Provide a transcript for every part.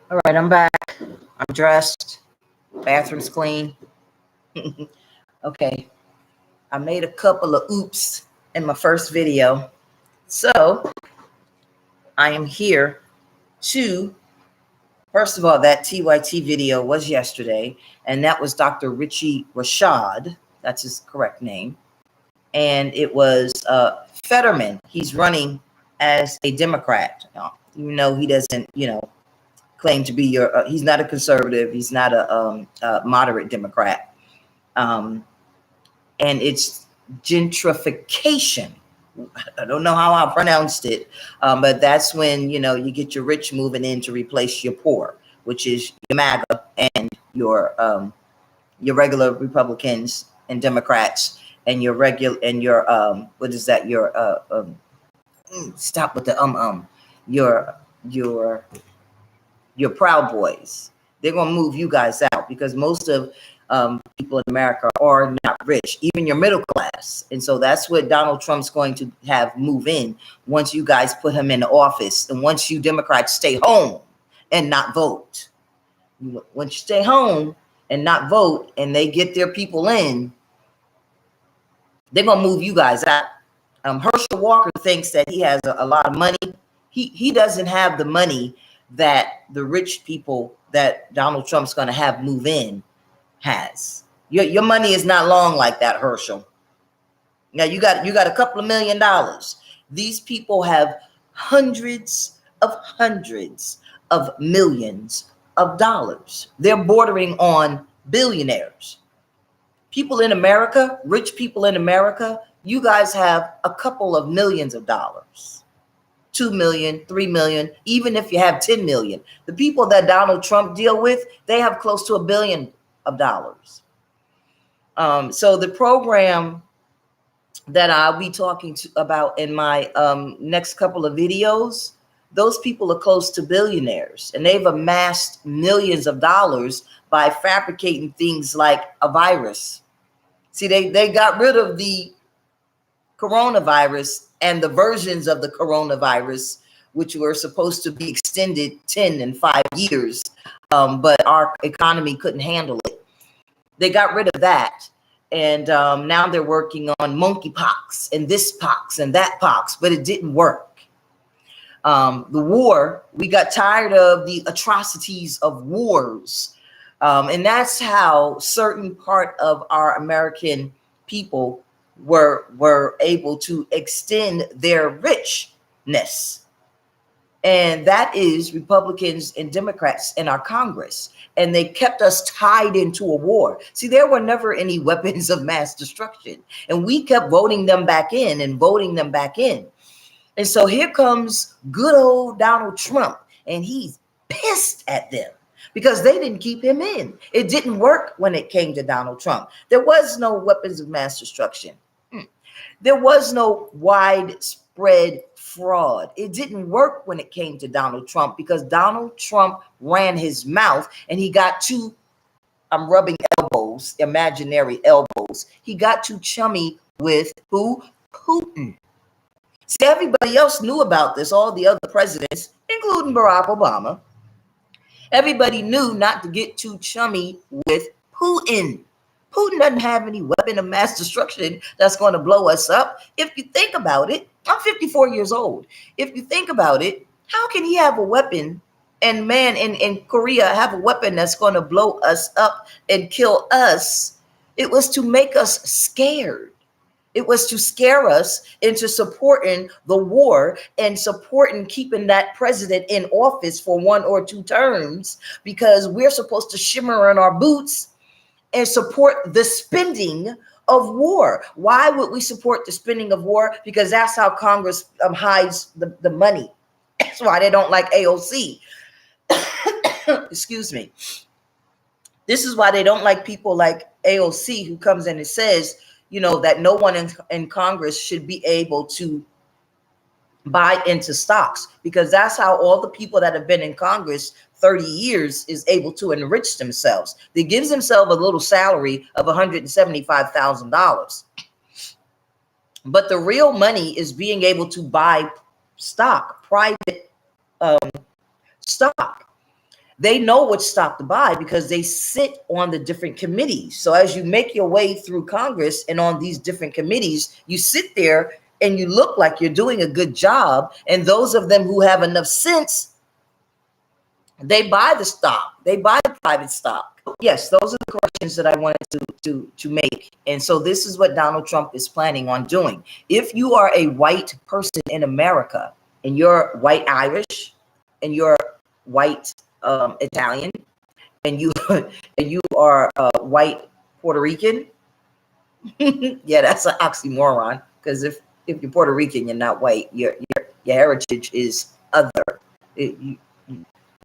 All right, I'm back. I'm dressed. Bathroom's clean. Okay. I made a couple of oops in my first video. So I am here to, first of all, that TYT video was yesterday, and that was Dr. Richie Rashad. That's his correct name. And it was Fetterman. He's running as a Democrat. Even though he doesn't, claim to be he's not a conservative. He's not a moderate Democrat. And it's gentrification. I don't know how I pronounced it, but that's when, you get your rich moving in to replace your poor, which is your MAGA and your regular Republicans and Democrats and your regular and your what is that? Your stop with the your Proud Boys. They're gonna move you guys out because most of people in America are not rich, even your middle class. And so that's what Donald Trump's going to have move in once you guys put him in the office. And once you Democrats stay home and not vote. Once you stay home and not vote and they get their people in, they're going to move you guys out. Herschel Walker thinks that he has a lot of money. He doesn't have the money that the rich people that Donald Trump's going to have move in has. Your money is not long like that, Herschel. Now you got a couple of $1 million. These people have hundreds of millions of dollars. They're bordering on billionaires. People in America, rich people in America, you guys have a couple of millions of dollars. 2 million, 3 million, even if you have 10 million. The people that Donald Trump deal with, they have close to $1 billion of dollars. So the program that I'll be talking about in my next couple of videos, those people are close to billionaires, and they've amassed millions of dollars by fabricating things like a virus. See, they got rid of the coronavirus and the versions of the coronavirus, which were supposed to be extended 10 and 5 years, but our economy couldn't handle it. They got rid of that. And now they're working on monkeypox and this pox and that pox, but it didn't work. The war, we got tired of the atrocities of wars. And that's how certain part of our American people were able to extend their richness. And that is Republicans and Democrats in our Congress. And they kept us tied into a war. See, there were never any weapons of mass destruction. And we kept voting them back in and voting them back in. And so here comes good old Donald Trump. And he's pissed at them because they didn't keep him in. It didn't work when it came to Donald Trump. There was no weapons of mass destruction. There was no widespread fraud. It didn't work when it came to Donald Trump because Donald Trump ran his mouth and he got too, I'm rubbing elbows, imaginary elbows. He got too chummy with who? Putin. See, everybody else knew about this, all the other presidents, including Barack Obama. Everybody knew not to get too chummy with Putin. Putin doesn't have any weapon of mass destruction that's going to blow us up. If you think about it, I'm 54 years old. If you think about it, how can he have a weapon and man in Korea have a weapon that's going to blow us up and kill us? It was to make us scared. It was to scare us into supporting the war and supporting keeping that president in office for 1 or 2 terms because we're supposed to shimmer in our boots and support the spending of war. Why would we support the spending of war? Because that's how Congress hides the money. That's why they don't like AOC. Excuse me. This is why they don't like people like AOC who comes in and says, that no one in Congress should be able to buy into stocks, because that's how all the people that have been in Congress 30 years is able to enrich themselves. They gives themselves a little salary of $175,000. But the real money is being able to buy stock, private stock. They know what stock to buy because they sit on the different committees. So as you make your way through Congress and on these different committees, you sit there and you look like you're doing a good job. And those of them who have enough sense, they buy the stock, they buy the private stock. Yes, those are the corrections that I wanted to make. And so this is what Donald Trump is planning on doing. If you are a white person in America and you're white Irish and you're white Italian and you and you are white Puerto Rican, yeah, that's an oxymoron, because if you're Puerto Rican, you're not white. Your heritage is other.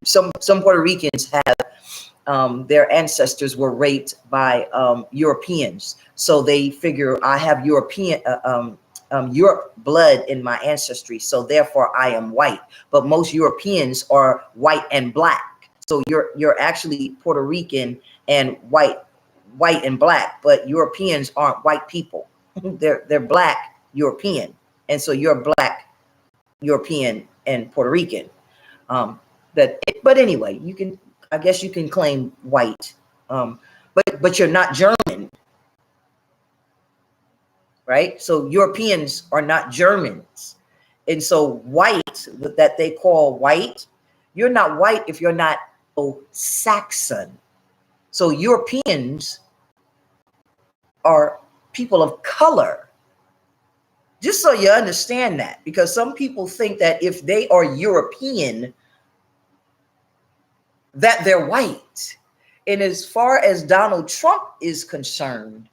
Some Puerto Ricans have their ancestors were raped by Europeans, so they figure I have European Europe blood in my ancestry, so therefore I am white. But most Europeans are white and black, so you're actually Puerto Rican and white and black, but Europeans aren't white people. they're black European, and so you're black European and Puerto Rican. But anyway, you can, I guess you can claim white, but you're not German, right? So Europeans are not Germans, and so white, that they call white, you're not white if you're not Saxon. So Europeans are people of color. Just so you understand that, because some people think that if they are European, that they're white. And as far as Donald Trump is concerned,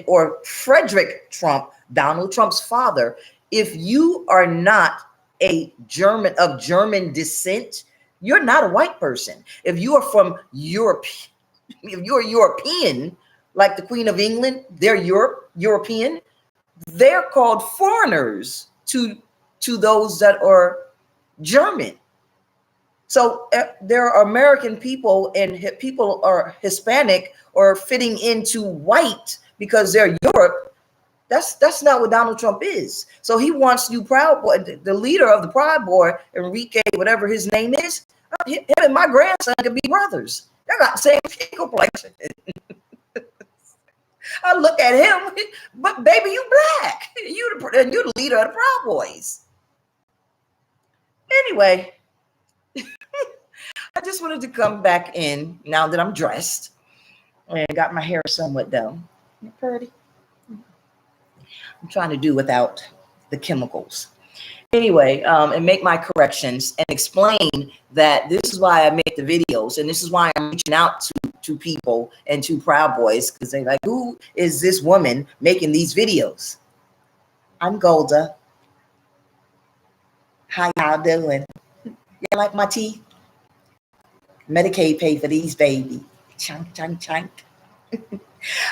or Frederick Trump, Donald Trump's father, if you are not a German of German descent, you're not a white person. If you are from Europe, if you're European, like the Queen of England, they're European, they're called foreigners to those that are German. So there are American people, and people are Hispanic or fitting into white because they're Europe. That's not what Donald Trump is. So he wants you Proud Boy, the leader of the Proud Boy, Enrique, whatever his name is. Him and my grandson could be brothers. They got the same skin complexion. I look at him, but baby, you black. You the leader of the Proud Boys. Anyway, I just wanted to come back in now that I'm dressed and got my hair somewhat done. Pretty. I'm trying to do without the chemicals. Anyway, and make my corrections and explain that this is why I make the videos, and this is why I'm reaching out to people and to Proud Boys, because they're like, who is this woman making these videos? I'm Golda. How y'all doing? You like my teeth? Medicaid pay for these, baby. Chunk, chunk, chunk.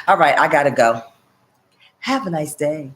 All right, I gotta go. Have a nice day.